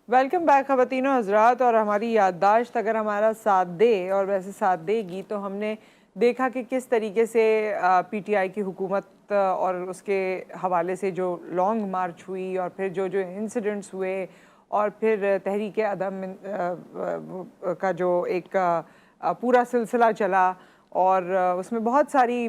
Welcome back خواتین و حضرات. اور ہماری یادداشت اگر ہمارا ساتھ دے اور ویسے ساتھ دے گی تو ہم نے دیکھا کہ کس طریقے سے پی ٹی آئی کی حکومت اور اس کے حوالے سے جو لانگ مارچ ہوئی اور پھر جو انسیڈنٹس ہوئے اور پھر تحریک عدم کا جو ایک پورا سلسلہ چلا اور اس میں بہت ساری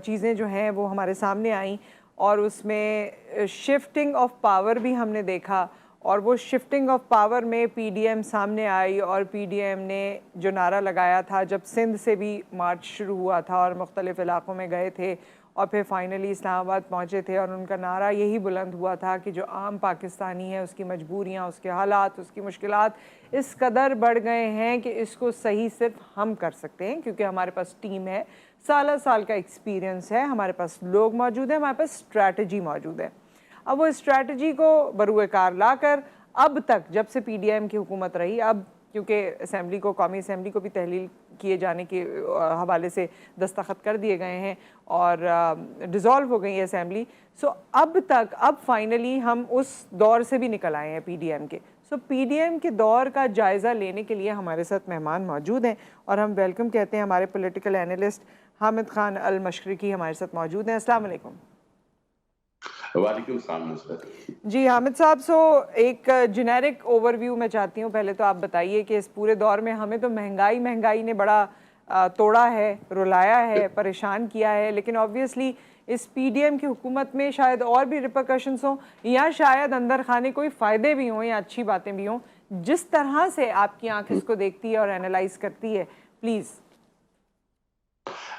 چیزیں جو ہیں وہ ہمارے سامنے آئیں اور اس میں شفٹنگ آف پاور بھی ہم نے دیکھا. اور وہ شفٹنگ آف پاور میں پی ڈی ایم سامنے آئی اور پی ڈی ایم نے جو نعرہ لگایا تھا جب سندھ سے بھی مارچ شروع ہوا تھا اور مختلف علاقوں میں گئے تھے اور پھر فائنلی اسلام آباد پہنچے تھے اور ان کا نعرہ یہی بلند ہوا تھا کہ جو عام پاکستانی ہے اس کی مجبوریاں، اس کے حالات، اس کی مشکلات اس قدر بڑھ گئے ہیں کہ اس کو صحیح صرف ہم کر سکتے ہیں کیونکہ ہمارے پاس ٹیم ہے، سالہ سال کا ایکسپیرینس ہے، ہمارے پاس لوگ موجود ہیں، ہمارے پاس اسٹریٹجی موجود ہے. اب وہ اسٹریٹجی کو بروئے کار لا کر اب تک جب سے پی ڈی ایم کی حکومت رہی، اب کیونکہ اسمبلی کو، قومی اسمبلی کو بھی تحلیل کیے جانے کے حوالے سے دستخط کر دیے گئے ہیں اور ڈیزالو ہو گئی ہے اسمبلی. سو اب تک اب فائنلی ہم اس دور سے بھی نکل آئے ہیں پی ڈی ایم کے. سو پی ڈی ایم کے دور کا جائزہ لینے کے لیے ہمارے ساتھ مہمان موجود ہیں اور ہم ویلکم کہتے ہیں ہمارے پولیٹیکل اینالسٹ حامد خان المشرقی ہمارے ساتھ موجود ہیں. السلام علیکم. وعلیکم السلام نصرت جی حامد صاحب، ایک جنیرک اوور ویو میں چاہتی ہوں. پہلے تو آپ بتائیے کہ اس پورے دور میں ہمیں تو مہنگائی نے بڑا توڑا ہے، رلایا ہے، پریشان کیا ہے، لیکن آبویسلی اس پی ڈی ایم کی حکومت میں شاید اور بھی ریپرکشنز ہوں یا شاید اندر خانے کوئی فائدے بھی ہوں یا اچھی باتیں بھی ہوں. جس طرح سے آپ کی آنکھ اس کو دیکھتی ہے اور اینالائز کرتی ہے، پلیز.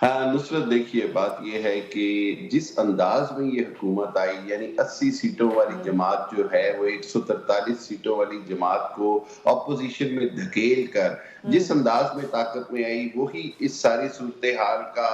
نصرت دیکھیے، بات یہ ہے کہ جس انداز میں یہ حکومت آئی، یعنی 80 سیٹوں والی جماعت جو ہے وہ 143 سیٹوں والی جماعت کو اپوزیشن میں دھکیل کر جس انداز میں طاقت میں آئی، وہی اس ساری صورتحال کا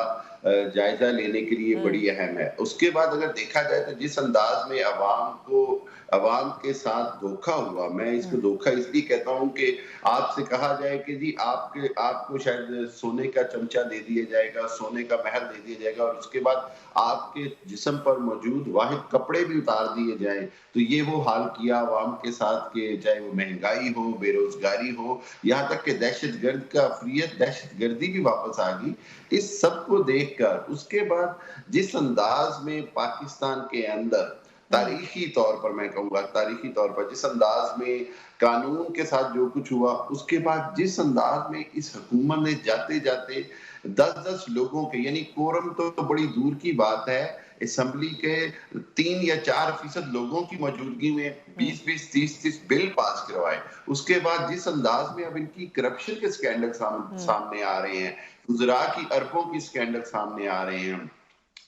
جائزہ لینے کے لیے بڑی اہم ہے. اس کے بعد اگر دیکھا جائے تو جس انداز میں عوام کے ساتھ دھوکہ ہوا، میں اس کو دھوکہ اس لیے کہتا ہوں کہ آپ سے کہا جائے کہ جی آپ کو شاید سونے کا چمچہ دے دیا جائے گا، سونے کا محل دے دیا جائے گا اور اس کے بعد آپ کے جسم پر موجود واحد کپڑے بھی اتار دیے جائیں. تو یہ وہ حال کیا عوام کے ساتھ کہ چاہے وہ مہنگائی ہو، بے روزگاری ہو، یہاں تک کہ دہشت گرد کا دہشت گردی بھی واپس آ گئی. اس سب کو دیکھ کر اس کے بعد جس انداز میں پاکستان کے اندر تاریخی طور پر، میں کہوں گا تاریخی طور پر جس انداز میں قانون کے ساتھ جو کچھ ہوا، اس کے بعد جس انداز میں اس حکومت نے جاتے جاتے 10 لوگوں کے، یعنی کورم تو بڑی دور کی بات ہے، اسمبلی کے 3 یا 4% لوگوں کی موجودگی میں 20 30 بل پاس کروائے. اس کے بعد جس انداز میں اب ان کی کرپشن کے سکینڈل سامنے آ رہے ہیں، وزراء کی اربوں کی سکینڈل سامنے آ رہے ہیں،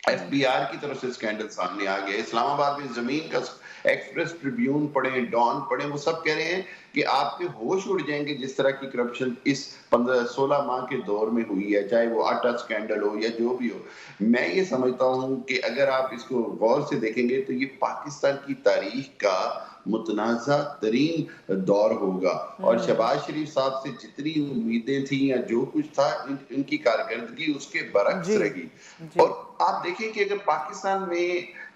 ایف بی آر کی طرف سے سکینڈل سامنے آ گیا، اسلام آباد میں زمین کا ایکسپریس ٹریبیون پڑھیں، ڈان پڑھیں، وہ سب کہہ رہے ہیں کہ آپ کے ہوش اڑ جائیں گے جس طرح کی کرپشن اس 16 ماہ کے دور میں ہوئی ہے، چاہے وہ آٹا سکینڈل ہو یا جو بھی ہو. میں یہ سمجھتا ہوں کہ اگر آپ اس کو غور سے دیکھیں گے تو یہ پاکستان کی تاریخ کا متنازع ترین دور ہوگا. اور شہباز شریف صاحب سے جتنی امیدیں تھیں یا جو کچھ تھا، ان کی کارکردگی اس کے برعکس جی رہی. جی اور آپ دیکھیں کہ اگر پاکستان میں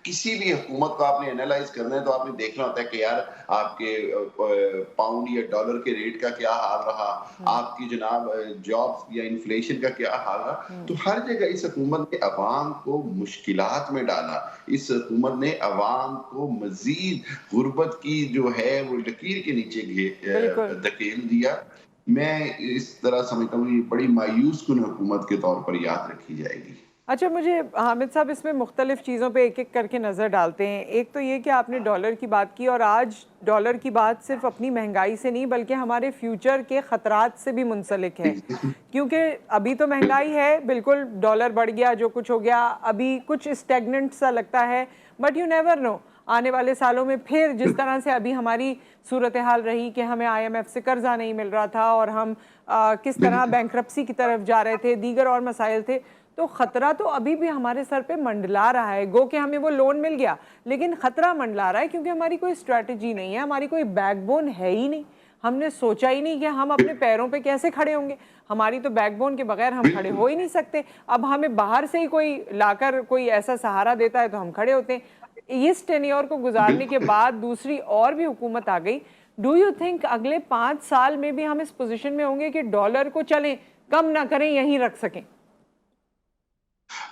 کسی بھی حکومت کو آپ نے انالائز کرنا ہے تو آپ نے دیکھنا ہوتا ہے کہ یار آپ کے پاؤنڈ یا ڈالر کے ریٹ کا کیا حال رہا، آپ کی جناب جابز یا انفلیشن کا کیا حال رہا. تو ہر جگہ اس حکومت نے عوام کو مشکلات میں ڈالا، اس حکومت نے عوام کو مزید غربت کی جو ہے وہ لکیر کے نیچے بالکل. دھکیل دیا. میں اس طرح سمجھتا ہوں یہ بڑی مایوس کن حکومت کے طور پر یاد رکھی جائے گی. اچھا، مجھے حامد صاحب اس میں مختلف چیزوں پہ ایک ایک کر کے نظر ڈالتے ہیں. ایک تو یہ کہ آپ نے ڈالر کی بات کی اور آج ڈالر کی بات صرف اپنی مہنگائی سے نہیں بلکہ ہمارے فیوچر کے خطرات سے بھی منسلک ہے، کیونکہ ابھی تو مہنگائی ہے، بالکل ڈالر بڑھ گیا، جو کچھ ہو گیا، ابھی کچھ اسٹیگننٹ سا لگتا ہے، بٹ یو نیور نو آنے والے سالوں میں پھر جس طرح سے ابھی ہماری صورتحال رہی کہ ہمیں آئی ایم ایف سے قرضہ نہیں مل رہا تھا اور ہم کس طرح بینکرپسی کی طرف جا رہے تھے، دیگر اور مسائل تھے، تو خطرہ تو ابھی بھی ہمارے سر پہ منڈلا رہا ہے. گو کہ ہمیں وہ لون مل گیا لیکن خطرہ منڈلا رہا ہے کیونکہ ہماری کوئی اسٹریٹجی نہیں ہے، ہماری کوئی بیک بون ہے ہی نہیں. ہم نے سوچا ہی نہیں کہ ہم اپنے پیروں پہ کیسے کھڑے ہوں گے. ہماری تو بیک بون کے بغیر ہم کھڑے ہو ہی نہیں سکتے. اب ہمیں باہر سے ہی کوئی لا کر کوئی ایسا سہارا دیتا ہے تو ہم کھڑے ہوتے ہیں. اس ٹینیور کو گزارنے کے بعد دوسری اور بھی حکومت آ گئی डू यू थिंक अगले 5 साल में भी हम इस पोजीशन में होंगे कि डॉलर को चलें, कम ना करें, यहीं रख सकें?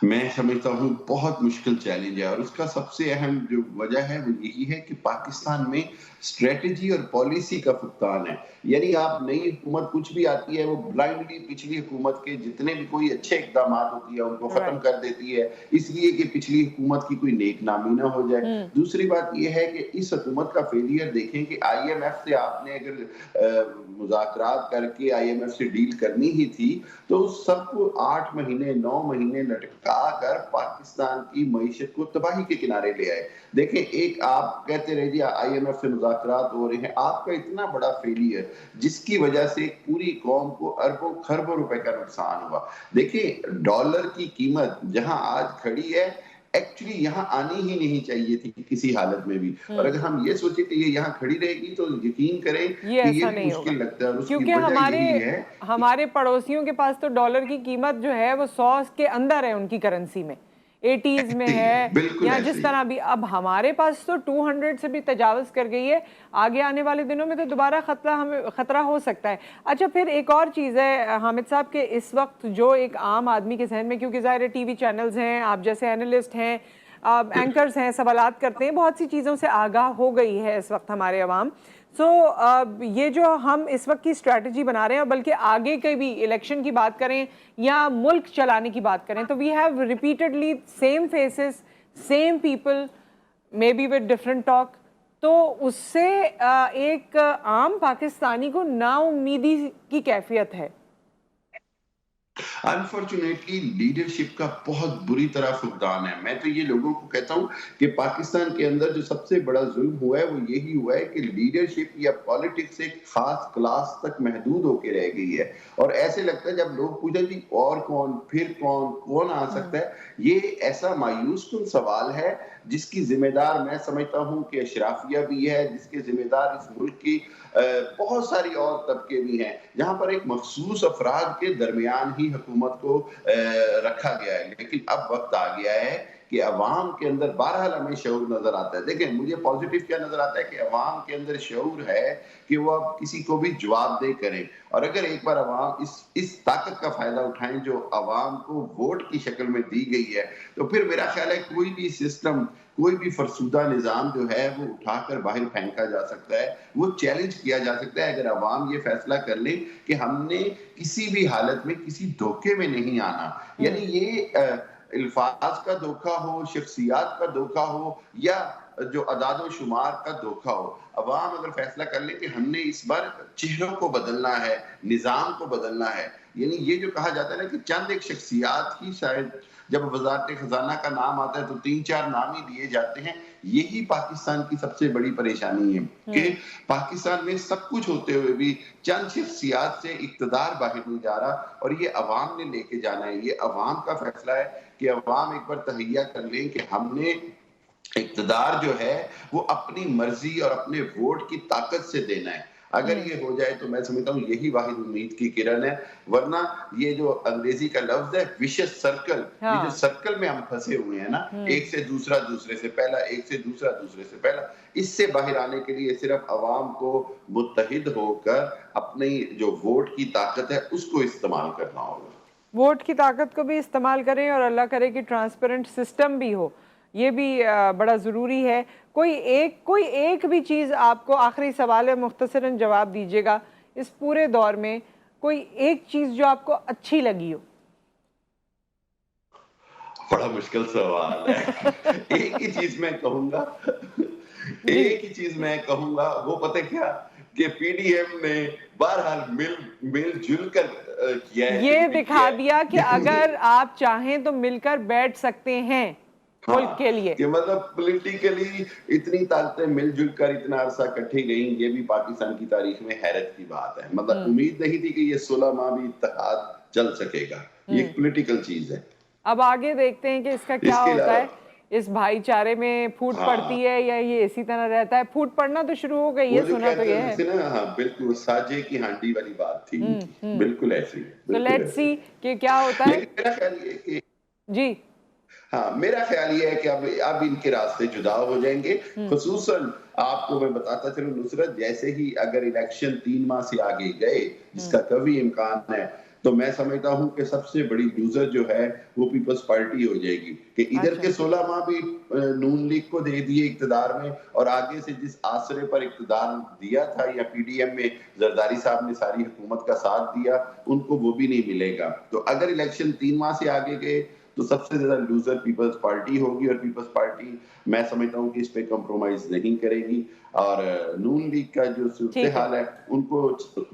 मैं समझता हूँ बहुत मुश्किल चैलेंज है, और उसका सबसे अहम जो वजह है वो यही है कि पाकिस्तान में स्ट्रेटजी और पॉलिसी का फुकदान है। यानी आप नई हुकूमत कुछ भी आती है, वो ब्लाइंडली पिछली हुकूमत के जितने भी कोई अच्छे इकदाम होती है उनको खत्म राइट। कर देती है, इसलिए कि पिछली हुकूमत की कोई नेक नामी ना हो जाए। दूसरी बात ये है कि इस हुकूमत का फेलियर देखें कि IMF से आपने अगर मुज़ाकरात करके IMF से डील करनी ही थी, तो उस सबको 8 महीने 9 महीने लटका कर पाकिस्तान की मईशत को तबाही के किनारे ले आए। देखें, एक आप कहते रहे जी IMF से मुज़ाकरात हो रहे हैं, आपका इतना बड़ा फेलियर जिसकी वजह से पूरी कौम को अरबों खरबों रुपए का नुकसान हुआ। देखिए, डॉलर की कीमत जहां आज खड़ी है, एक्चुअली यहाँ आनी ही नहीं चाहिए थी किसी हालत में भी, और अगर हम ये सोचे कि ये यहाँ खड़ी रहेगी तो यकीन करें ये कि ये ऐसा भी नहीं होगा, मुश्किल लगता है, और उसकी क्योंकि वजह हमारे यही है। हमारे पड़ोसियों के पास तो डॉलर की कीमत जो है वो 100 के अंदर है उनकी करेंसी में, 80s में ऐसे ही है, बिल्कुल या ऐसे जिस ही तरह भी। अब हमारे पास तो 200 से भी तजावज़ कर गई है। आगे आने वाले दिनों में तो दोबारा खतरा हो सकता है। अच्छा, फिर एक और चीज़ है हामिद साहब के इस वक्त जो एक आम आदमी के जहन में, क्योंकि ज़ाहिर है टीवी चैनल्स हैं, आप जैसे एनालिस्ट हैं, एंकर्स हैं, सवालात करते हैं, बहुत सी चीज़ों से आगाह हो गई है इस वक्त हमारे अवाम। ये जो हम इस वक्त की स्ट्रैटेजी बना रहे हैं, बल्कि आगे के भी इलेक्शन की बात करें या मुल्क चलाने की बात करें, तो we have repeatedly same faces, same people, maybe with different talk. तो उससे एक आम पाकिस्तानी को नाउम्मीदी की कैफियत है। अनफॉर्चुनेटली लीडरशिप का बहुत बुरी तरह फुकदान है। मैं तो ये लोगों को कहता हूँ कि पाकिस्तान के अंदर जो सबसे बड़ा जुल्म हुआ है वो यही हुआ है कि लीडरशिप या पॉलिटिक्स एक खास क्लास तक महदूद होकर रह गई है, और ऐसे लगता है जब लोग पूछे जी और कौन, फिर कौन कौन आ सकता है, ये ऐसा मायूस कुन सवाल है जिसकी जिम्मेदार मैं समझता हूँ कि अशराफिया भी है, जिसके जिम्मेदार इस मुल्क की बहुत सारी और तबके भी हैं, जहां पर एक मखसूस अफराद के दरमियान ही हुकूमत को रखा गया है। लेकिन अब वक्त आ गया है कि अवाम के अंदर बहरहाल हमें शऊर नजर आता है। देखें, मुझे पॉजिटिव क्या नजर आता है कि अवाम के अंदर शऊर है कि वो अब किसी को भी जवाबदेह करें, और अगर एक बार अवाम इस ताकत का फायदा उठाएं जो अवाम को वोट की शक्ल में दी गई है, तो फिर मेरा ख्याल है कोई भी सिस्टम, कोई भी फरसुदा निज़ाम जो है वो उठाकर बाहर फेंका जा सकता है, वो चैलेंज किया जा सकता है, अगर अवाम ये फैसला कर ले कि हमने किसी भी हालत में किसी धोखे में नहीं आना। यानी ये अल्फाज का धोखा हो, शख्सियात का धोखा हो, या जो अदाद व शुमार का धोखा हो, अवाम अगर फैसला कर ले कि हमने इस बार चेहरों को बदलना है, निज़ाम को बदलना है, यानी ये जो कहा जाता है ना कि चंद एक शख्सियात ही शायद जब वज़ारत खजाना का नाम आता है तो 3-4 नाम ही लिए जाते हैं, यही पाकिस्तान की सबसे बड़ी परेशानी है कि पाकिस्तान में सब कुछ होते हुए भी चंद शख्सियात से इक़्तिदार बाहर नहीं जा रहा, और ये अवाम ने लेके जाना है। ये अवाम का फैसला है कि अवाम एक बार तहैया कर लें कि हमने इक़्तिदार जो है वो अपनी मर्जी और अपने वोट की ताकत से देना है। अगर ये हो जाए तो मैं समझता हूँ यही वाहिद उम्मीद की किरण है, वरना ये जो अंग्रेजी का लफ्ज है विशियस सर्कल, ये जो सर्कल में हम फंसे हुए हैं ना, एक से दूसरा, दूसरे से पहला, एक से दूसरा, दूसरे से पहला, इससे बाहर आने के लिए सिर्फ अवाम को मुत्तहिद होकर अपनी जो वोट की ताकत है उसको इस्तेमाल करना होगा। वोट की ताकत को भी इस्तेमाल करें, और अल्लाह करे कि ट्रांसपेरेंट सिस्टम भी हो, ये भी बड़ा ज़रूरी है। कोई एक भी चीज़ आपको, आखिरी सवाल है, मुख्तसरन जवाब दीजिएगा, इस पूरे दौर में कोई एक चीज़ जो आपको अच्छी लगी हो? बड़ा मुश्किल सवाल है। एक ही चीज़ मैं कहूँगा जी। एक ही चीज़ मैं कहूँगा, वो पता है क्या? कि PDM ने बहरहाल मिल-जुल कर किया है जो ये भी किया दिखा है। दिया कि अगर आप चाहें तो मिलकर बैठ सकते हैं मुल्क के लिए। कि मतलब पॉलिटिकली इतनी ताकतें मिलजुल कर इतना अरसा इकट्ठी गई, ये भी पाकिस्तान की तारीख में हैरत की बात है। मतलब उम्मीद नहीं थी कि ये 16 माह भी इत्तेहाद चल सकेगा। ये एक पॉलिटिकल चीज़ है। अब आगे देखते हैं कि इसका क्या इसके होता अलावा है, इस भाईचारे में फूट पड़ती है या ये इसी तरह रहता है। फूट पड़ना तो शुरू हो गई वो है, जो सुना तो कहते ये हैं है। जैसे ना, बिल्कुल साजे की हांडी वाली बात थी इनकी। बिल्कुल ऐसी, तो बिल्कुल लेट्स ऐसी। सी कि क्या होता है। लेकिन मेरा ख्याल ये है कि जी। हाँ, मेरा ख्याल ये है कि अब इनके रास्ते जुदा हो जाएंगे। खुसूसन आपको मैं बताता चलूं नुसरत, जैसे ही अगर इलेक्शन 3 माह से आगे गए, जिसका कभी इम्कान है, तो मैं समझता हूं कि सबसे बड़ी लूजर जो है वो पीपल्स पार्टी हो जाएगी। कि इधर अच्छा। के 16 माह भी नून लीग को दे दिए इक्तदार में, और आगे से जिस आसरे पर इक्तदार दिया था या पीडीएम में जरदारी साहब ने सारी हुकूमत का साथ दिया, उनको वो भी नहीं मिलेगा। तो अगर इलेक्शन 3 माह से आगे गए तो सबसे ज्यादा लूजर पीपल्स पार्टी होगी, और पीपल्स पार्टी मैं समझता हूँ कि इस पे कॉम्प्रोमाइज नहीं करेगी। और नून लीग का जो सूरत ठीक है। हाल है, उनको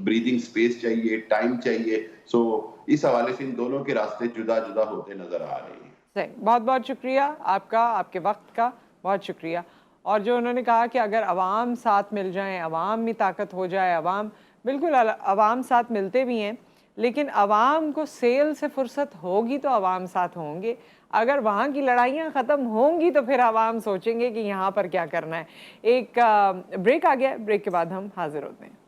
ब्रीदिंग स्पेस चाहिए, टाइम चाहिए। सो इस हवाले से इन दोनों के रास्ते जुदा जुदा होते नजर आ रहे हैं। सही, बहुत बहुत शुक्रिया आपका, आपके वक्त का बहुत शुक्रिया। और जो उन्होंने कहा कि अगर अवाम साथ मिल जाएं, अवाम में ताकत हो जाए, अवाम बिल्कुल अवाम साथ मिलते भी हैं, लेकिन अवाम को सेल से फुर्सत होगी तो अवाम साथ होंगे। अगर वहाँ की लड़ाइयाँ ख़त्म होंगी तो फिर अवाम सोचेंगे कि यहाँ पर क्या करना है। एक ब्रेक आ गया, ब्रेक के बाद हम हाजिर होते हैं।